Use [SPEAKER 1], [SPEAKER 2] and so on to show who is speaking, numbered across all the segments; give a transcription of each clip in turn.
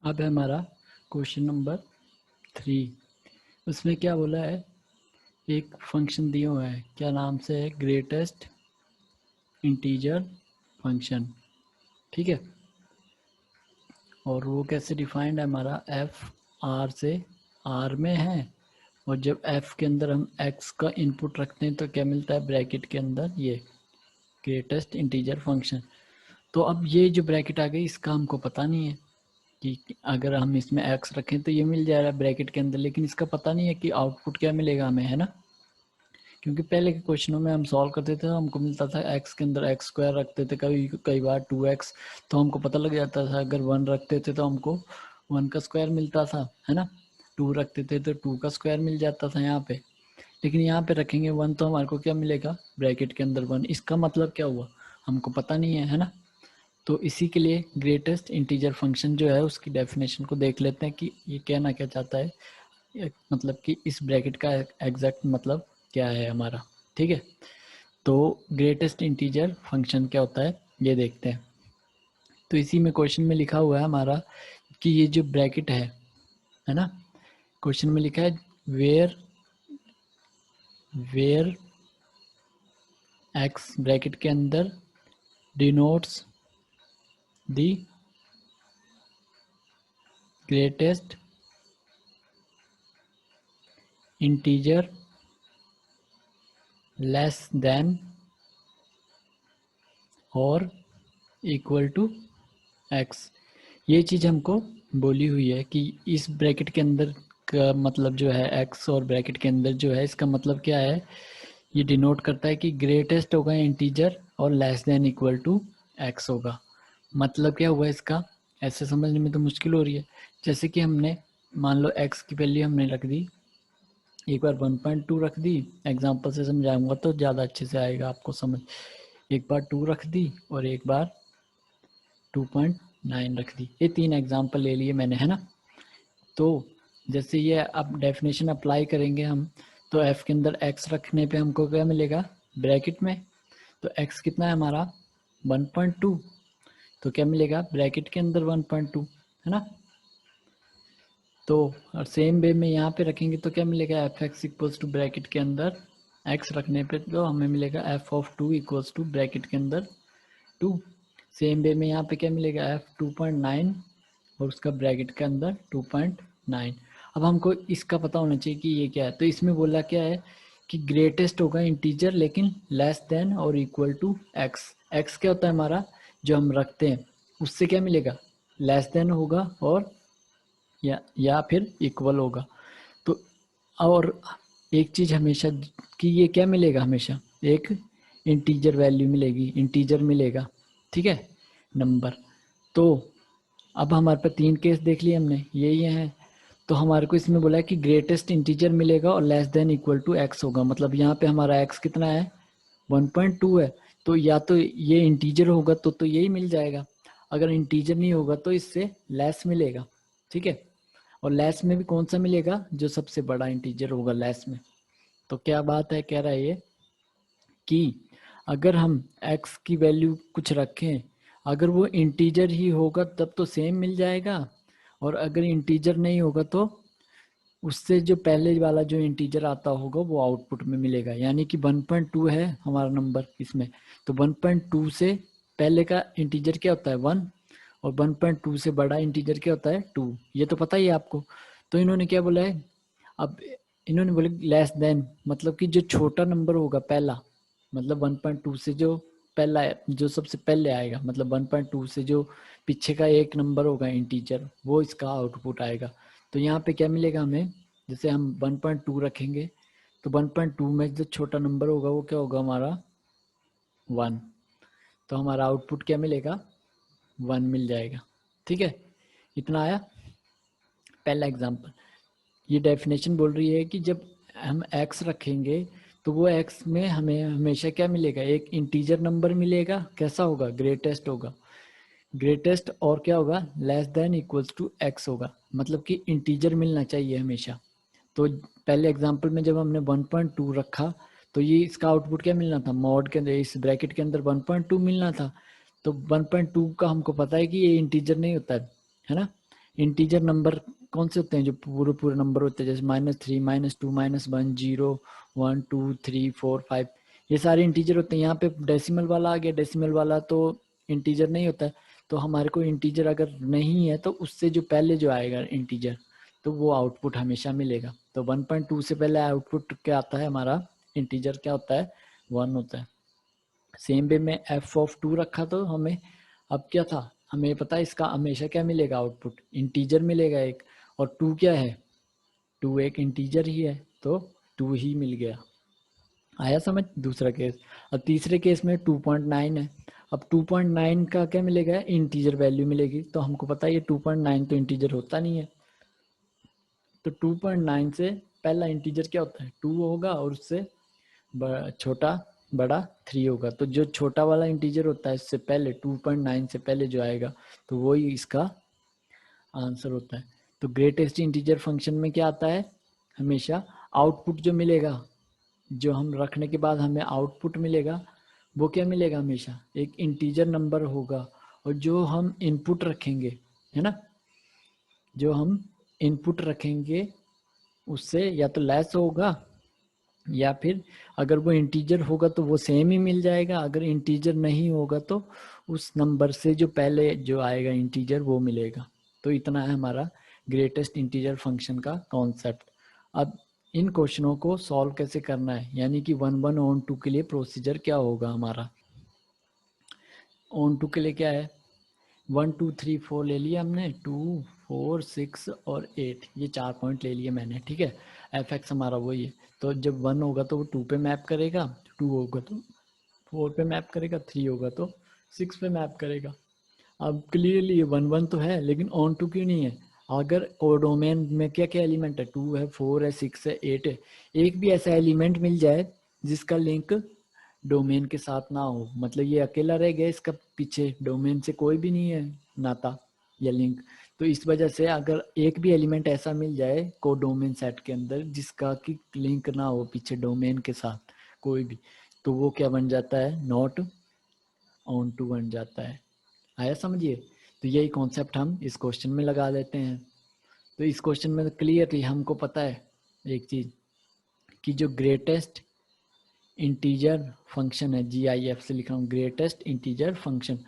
[SPEAKER 1] अब है हमारा क्वेश्चन नंबर 3। उसमें क्या बोला है, एक फंक्शन दिया हुआ है, क्या नाम से है, ग्रेटेस्ट इंटीजर फंक्शन। ठीक है, और वो कैसे डिफाइंड है, हमारा एफ आर से आर में है, और जब एफ के अंदर हम एक्स का इनपुट रखते हैं तो क्या मिलता है ब्रैकेट के अंदर, ये ग्रेटेस्ट इंटीजर फंक्शन। तो अब ये जो ब्रैकेट आ गई इसका हमको पता नहीं है कि अगर हम इसमें एक्स रखें तो ये मिल जाएगा ब्रैकेट के अंदर, लेकिन इसका पता नहीं है कि आउटपुट क्या मिलेगा हमें, है ना। क्योंकि पहले के क्वेश्चनों में हम सॉल्व करते थे, हमको मिलता था एक्स के अंदर एक्स स्क्वायर रखते थे, कई बार 2x, तो हमको पता लग जाता था। अगर 1 रखते थे तो हमको 1 का स्क्वायर मिलता था, है ना। 2 रखते थे तो 2 का स्क्वायर मिल जाता था यहाँ पे। लेकिन यहाँ पे रखेंगे 1 तो हमारे को क्या मिलेगा ब्रैकेट के अंदर 1। इसका मतलब क्या हुआ, हमको पता नहीं है ना। तो इसी के लिए ग्रेटेस्ट इंटीजर फंक्शन जो है उसकी डेफिनेशन को देख लेते हैं कि ये कहना क्या चाहता है, मतलब कि इस ब्रैकेट का एग्जैक्ट मतलब क्या है हमारा। ठीक है, तो ग्रेटेस्ट इंटीजर फंक्शन क्या होता है ये देखते हैं। तो इसी में क्वेश्चन में लिखा हुआ है हमारा कि ये जो ब्रैकेट है ना, क्वेश्चन में लिखा है वेयर वेयर एक्स ब्रैकेट के अंदर denotes the greatest integer less than और इक्वल टू एक्स। ये चीज़ हमको बोली हुई है कि इस ब्रैकेट के अंदर का मतलब जो है एक्स, और ब्रैकेट के अंदर जो है इसका मतलब क्या है, ये डिनोट करता है कि ग्रेटेस्ट होगा इंटीजर और less than equal to x होगा। मतलब क्या हुआ इसका, ऐसे समझने में तो मुश्किल हो रही है। जैसे कि हमने मान लो एक्स की वैल्यू हमने रख दी, एक बार 1.2 रख दी, एग्जांपल से समझाऊंगा तो ज़्यादा अच्छे से आएगा आपको समझ। एक बार 2 रख दी और एक बार 2.9 रख दी, ये 3 एग्जांपल ले लिए मैंने, है ना। तो जैसे ये अब डेफिनेशन अप्लाई करेंगे हम, तो f के अंदर x रखने पे हमको क्या मिलेगा ब्रैकेट में, तो x कितना है हमारा 1.2, तो क्या मिलेगा ब्रैकेट के अंदर 1.2, है ना। तो और सेम वे में यहाँ पे रखेंगे तो क्या मिलेगा F X equals to bracket के अंदर x रखने पे तो हमें मिलेगा f of 2 equals to bracket के अंदर 2। सेम वे में यहाँ पे क्या मिलेगा f 2.9 और उसका ब्रैकेट के अंदर 2.9। अब हमको इसका पता होना चाहिए कि ये क्या है, तो इसमें बोला क्या है कि ग्रेटेस्ट होगा इंटीजर लेकिन लेस देन और इक्वल टू एक्स। एक्स क्या होता है हमारा जो हम रखते हैं, उससे क्या मिलेगा लेस देन होगा और या फिर इक्वल होगा। तो और एक चीज़ हमेशा कि ये क्या मिलेगा, हमेशा एक इंटीजर वैल्यू मिलेगी, इंटीजर मिलेगा, ठीक है, नंबर। तो अब हमारे पास 3 केस देख लिए हमने, ये हैं। तो हमारे को इसमें बोला है कि ग्रेटेस्ट इंटीजर मिलेगा और less than equal to x होगा। मतलब यहाँ पे हमारा एक्स कितना है 1.2 है, तो या तो ये इंटीजर होगा तो यही मिल जाएगा, अगर इंटीजर नहीं होगा तो इससे लेस मिलेगा। ठीक है, और लेस में भी कौन सा मिलेगा, जो सबसे बड़ा इंटीजर होगा लेस में। तो क्या बात है, कह रहा है ये कि अगर हम x की वैल्यू कुछ रखें, अगर वो इंटीजर ही होगा तब तो सेम मिल जाएगा, और अगर इंटीजर नहीं होगा तो उससे जो पहले वाला जो इंटीजर आता होगा वो आउटपुट में मिलेगा। यानी कि 1.2 है हमारा नंबर इसमें, तो 1.2 से पहले का इंटीजर क्या होता है 1, और 1.2 से बड़ा इंटीजर क्या होता है 2, ये तो पता ही है आपको। तो इन्होंने क्या बोला है, अब इन्होंने बोले लेस देन, मतलब कि जो छोटा नंबर होगा पहला, मतलब 1.2 से जो पहला है, जो सबसे पहले आएगा, मतलब 1.2 से जो पीछे का एक नंबर होगा इंटीजर, वो इसका आउटपुट आएगा। तो यहाँ पे क्या मिलेगा हमें, जैसे हम 1.2 रखेंगे तो 1.2 में जो छोटा नंबर होगा वो क्या होगा हमारा 1, तो हमारा आउटपुट क्या मिलेगा 1 मिल जाएगा। ठीक है, इतना आया पहला एग्जाम्पल। ये डेफिनेशन बोल रही है कि जब हम x रखेंगे तो वो x में हमें हमेशा क्या मिलेगा, एक इंटीजर नंबर मिलेगा, कैसा होगा ग्रेटेस्ट होगा, ग्रेटेस्ट और क्या होगा less than equals to x होगा, मतलब कि इंटीजर मिलना चाहिए हमेशा। तो पहले एग्जांपल में जब हमने 1.2 रखा तो ये इसका आउटपुट क्या मिलना था, मॉड के अंदर इस ब्रैकेट के अंदर 1.2 मिलना था। तो 1.2 का हमको पता है कि ये इंटीजर नहीं होता है ना, इंटीजर नंबर कौन से होते हैं जो पूरे पूरे नंबर होते हैं, जैसे -3 -2 -1 0 1 2 3 4 5, ये सारे इंटीजर होते हैं। यहाँ पे डेसिमल वाला आ गया, डेसिमल वाला तो इंटीजर नहीं होता है, तो हमारे को इंटीजर अगर नहीं है तो उससे जो पहले जो आएगा इंटीजर तो वो आउटपुट हमेशा मिलेगा। तो 1.2 से पहले आउटपुट क्या आता है हमारा, इंटीजर क्या होता है, 1 होता है। सेम वे में f(2) रखा तो हमें अब क्या था, हमें पता है इसका हमेशा क्या मिलेगा, आउटपुट इंटीजर मिलेगा एक, और 2 क्या है, 2 एक इंटीजर ही है तो 2 ही मिल गया। आया समझ दूसरा केस। अब तीसरे केस में 2.9 है, अब 2.9 का क्या मिलेगा, इंटीजर वैल्यू मिलेगी, तो हमको पता है ये 2.9 तो इंटीजर होता नहीं है, तो 2.9 से पहला इंटीजर क्या होता है, 2 होगा, और उससे छोटा बड़ा 3 होगा। तो जो छोटा वाला इंटीजर होता है इससे पहले 2.9 से पहले जो आएगा तो वही इसका आंसर होता है। तो ग्रेटेस्ट इंटीजर फंक्शन में क्या आता है, हमेशा आउटपुट जो मिलेगा, जो हम रखने के बाद हमें आउटपुट मिलेगा वो क्या मिलेगा, हमेशा एक इंटीजर नंबर होगा, और जो हम इनपुट रखेंगे, है ना, जो हम इनपुट रखेंगे उससे या तो लेस होगा, या फिर अगर वो इंटीजर होगा तो वो सेम ही मिल जाएगा, अगर इंटीजर नहीं होगा तो उस नंबर से जो पहले जो आएगा इंटीजर वो मिलेगा। तो इतना है हमारा ग्रेटेस्ट इंटीजर फंक्शन का कॉन्सेप्ट। अब इन क्वेश्चनों को सॉल्व कैसे करना है, यानी कि 1 on 2 के लिए प्रोसीजर क्या होगा हमारा। on 2 के लिए क्या है, 1 2 3 4 ले लिया हमने, 2 4 6 और 8, ये 4 पॉइंट ले लिए मैंने, ठीक है। एफ एक्स हमारा वही है, तो जब 1 होगा तो वो 2 पे मैप करेगा, 2 होगा तो 4 पे मैप करेगा, 3 होगा तो 6 पे मैप करेगा। अब क्लियरली ये 1 1 तो है, लेकिन ऑन 2 क्यों नहीं है, अगर कोडोमेन में क्या क्या एलिमेंट है, 2 है 4 है 6 है 8 है, एक भी ऐसा एलिमेंट मिल जाए जिसका लिंक डोमेन के साथ ना हो, मतलब ये अकेला रह गया, इसका पीछे डोमेन से कोई भी नहीं है नाता या लिंक, तो इस वजह से अगर एक भी एलिमेंट ऐसा मिल जाए कोडोमेन सेट के अंदर जिसका कि लिंक ना हो पीछे डोमेन के साथ कोई भी, तो वो क्या बन जाता है, नॉट ऑन टू बन जाता है। आया समझिए। तो यही कॉन्सेप्ट हम इस क्वेश्चन में लगा लेते हैं। तो इस क्वेश्चन में क्लियरली हमको पता है एक चीज, कि जो ग्रेटेस्ट इंटीजर फंक्शन है, GIF से लिख रहा हूँ, ग्रेटेस्ट इंटीजर फंक्शन,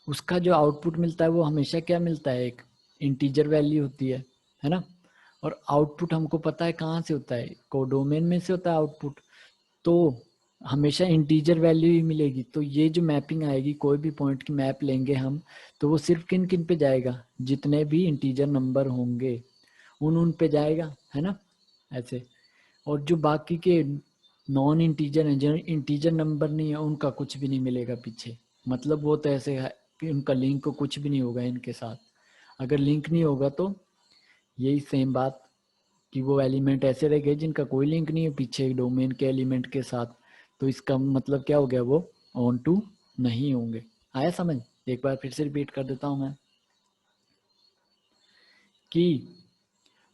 [SPEAKER 1] उसका जो आउटपुट मिलता है वो हमेशा क्या मिलता है, एक इंटीजर वैल्यू होती है ना। और आउटपुट हमको पता है कहाँ से होता है, कोडोमेन में से होता है आउटपुट, तो हमेशा इंटीजर वैल्यू ही मिलेगी। तो ये जो मैपिंग आएगी, कोई भी पॉइंट की मैप लेंगे हम, तो वो सिर्फ किन किन पे जाएगा, जितने भी इंटीजर नंबर होंगे उन पे जाएगा, है ना, ऐसे। और जो बाकी के नॉन इंटीजर हैं, जो इंटीजर नंबर नहीं है, उनका कुछ भी नहीं मिलेगा पीछे, मतलब वो तो ऐसे है कि उनका लिंक को कुछ भी नहीं होगा इनके साथ। अगर लिंक नहीं होगा तो यही सेम बात कि वो एलिमेंट ऐसे रह गए जिनका कोई लिंक नहीं है पीछे डोमेन के एलिमेंट के साथ, तो इसका मतलब क्या हो गया, वो ऑन टू नहीं होंगे। आया समझ, एक बार फिर से रिपीट कर देता हूं मैं, कि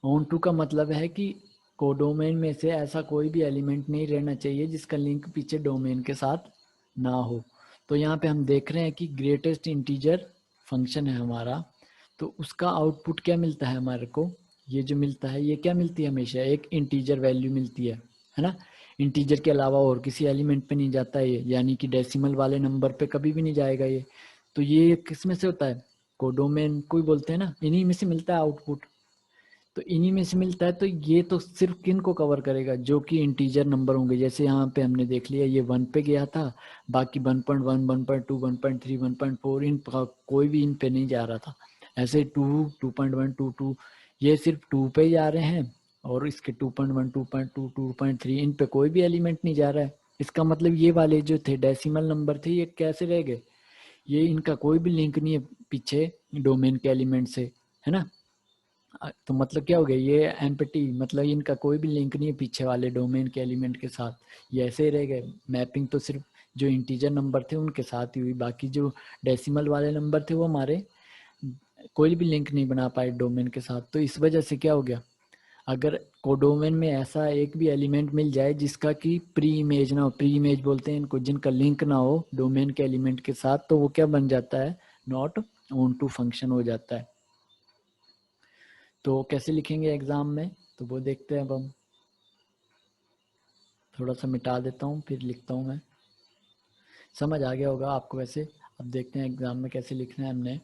[SPEAKER 1] ऑन टू का मतलब है कि कोडोमेन में से ऐसा कोई भी एलिमेंट नहीं रहना चाहिए जिसका लिंक पीछे डोमेन के साथ ना हो। तो यहाँ पे हम देख रहे हैं कि ग्रेटेस्ट इंटीजर फंक्शन है हमारा, तो उसका आउटपुट क्या मिलता है हमारे को, ये जो मिलता है ये क्या मिलती है, हमेशा एक इंटीजर वैल्यू मिलती है ना। इंटीजर के अलावा और किसी एलिमेंट पे नहीं जाता है ये, यानी कि डेसिमल वाले नंबर पे कभी भी नहीं जाएगा ये। तो ये किस में से होता है, कोडोमेन कोई बोलते हैं ना, इन्हीं में से मिलता है आउटपुट। तो इन्हीं में से मिलता है, तो ये तो सिर्फ किन को कवर करेगा, जो कि इंटीजर नंबर होंगे। जैसे यहाँ पे हमने देख लिया ये 1 पे गया था, बाकी 1.1 1.2 1.3 1.4 इन कोई भी इन पे नहीं जा रहा था। ऐसे 2 2.1 2.2 ये सिर्फ 2 पे जा रहे हैं, और इसके 2.1 2.2 2.3 इन पे कोई भी एलिमेंट नहीं जा रहा है। इसका मतलब ये वाले जो थे डेसिमल नंबर थे, ये कैसे रह गए, ये इनका कोई भी लिंक नहीं है पीछे डोमेन के एलिमेंट से, है ना। तो मतलब क्या हो गया, ये एम्प्टी, मतलब इनका कोई भी लिंक नहीं है पीछे वाले डोमेन के एलिमेंट के साथ, ये ऐसे ही रह गए। मैपिंग तो सिर्फ जो इंटीजर नंबर थे उनके साथ ही हुई, बाकी जो डेसिमल वाले नंबर थे वो हमारे कोई भी लिंक नहीं बना पाए डोमेन के साथ। तो इस वजह से क्या हो गया, अगर कोडोमेन में ऐसा एक भी एलिमेंट मिल जाए जिसका कि प्री इमेज ना हो, प्री इमेज बोलते हैं इनको, जिनका लिंक ना हो डोमेन के एलिमेंट के साथ, तो वो क्या बन जाता है, नॉट ऑन टू फंक्शन हो जाता है। तो कैसे लिखेंगे एग्जाम में, तो वो देखते हैं अब हम। थोड़ा सा मिटा देता हूँ फिर लिखता हूँ मैं, समझ आ गया होगा आपको वैसे। अब देखते हैं एग्जाम में कैसे लिखना है हमने।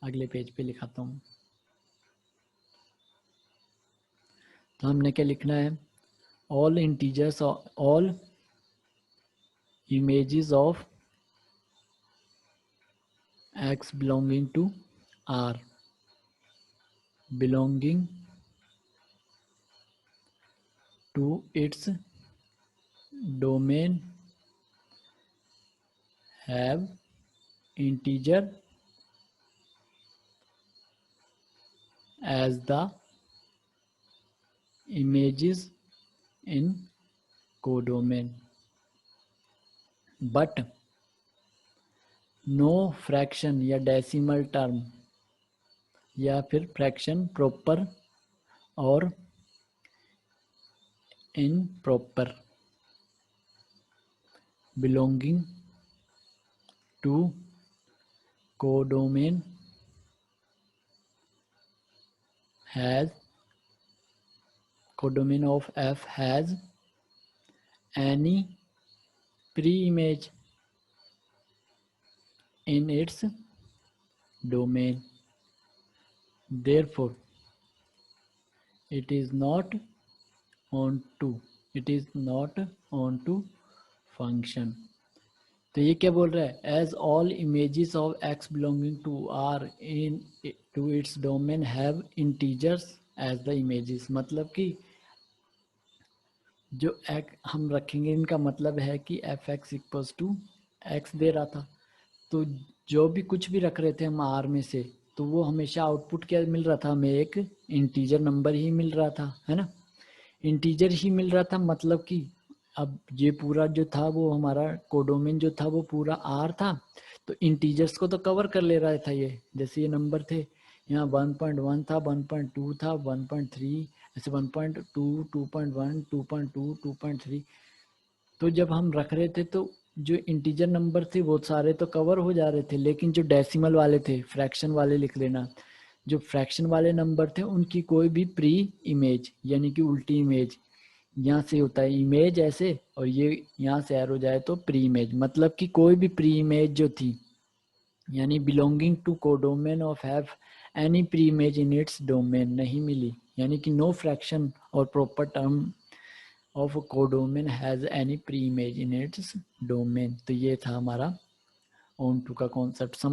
[SPEAKER 1] अगले पेज पे लिखाता हूँ। तो हमने क्या लिखना है, all integers, all images of x belonging to R belonging to its domain have integer as the images in codomain, but no fraction या डेसिमल टर्म या फिर फ्रैक्शन प्रॉपर और improper belonging to codomain has codomain of F has any pre-image in its domain. Therefore, it is not onto function. तो ये क्या बोल रहा है, as all images of X belonging to R into its domain have integers as the images, मतलब कि जो हम रखेंगे इनका मतलब है कि F X equals to X दे रहा था, तो जो भी कुछ भी रख रहे थे हम आर में से, तो वो हमेशा आउटपुट क्या मिल रहा था हमें, एक इंटीजर नंबर ही मिल रहा था, है ना। इंटीजर ही मिल रहा था, मतलब कि अब ये पूरा जो था वो हमारा कोडोमेन जो था वो पूरा आर था, तो इंटीजर्स को तो कवर कर ले रहा था ये। जैसे ये नंबर थे, यहाँ 1.1 था, 1.2 था, 1.3, ऐसे 1.2, 2.1, 2.2, 2.3। तो जब हम रख रहे थे तो जो इंटीजर नंबर थे वो सारे तो कवर हो जा रहे थे, लेकिन जो डेसिमल वाले थे, फ्रैक्शन वाले लिख लेना, जो फ्रैक्शन वाले नंबर थे उनकी कोई भी प्री इमेज यानी कि उल्टी इमेज, यहाँ से होता है इमेज ऐसे और ये यहाँ से एरो जाए तो प्री इमेज, मतलब कि कोई भी प्री इमेज जो थी यानी belonging to codomain of have any pre image in its domain नहीं मिली, यानी कि no fraction or proper term of codomain has any pre image in its domain. तो ये था हमारा ऑन टू का कॉन्सेप्ट। समझ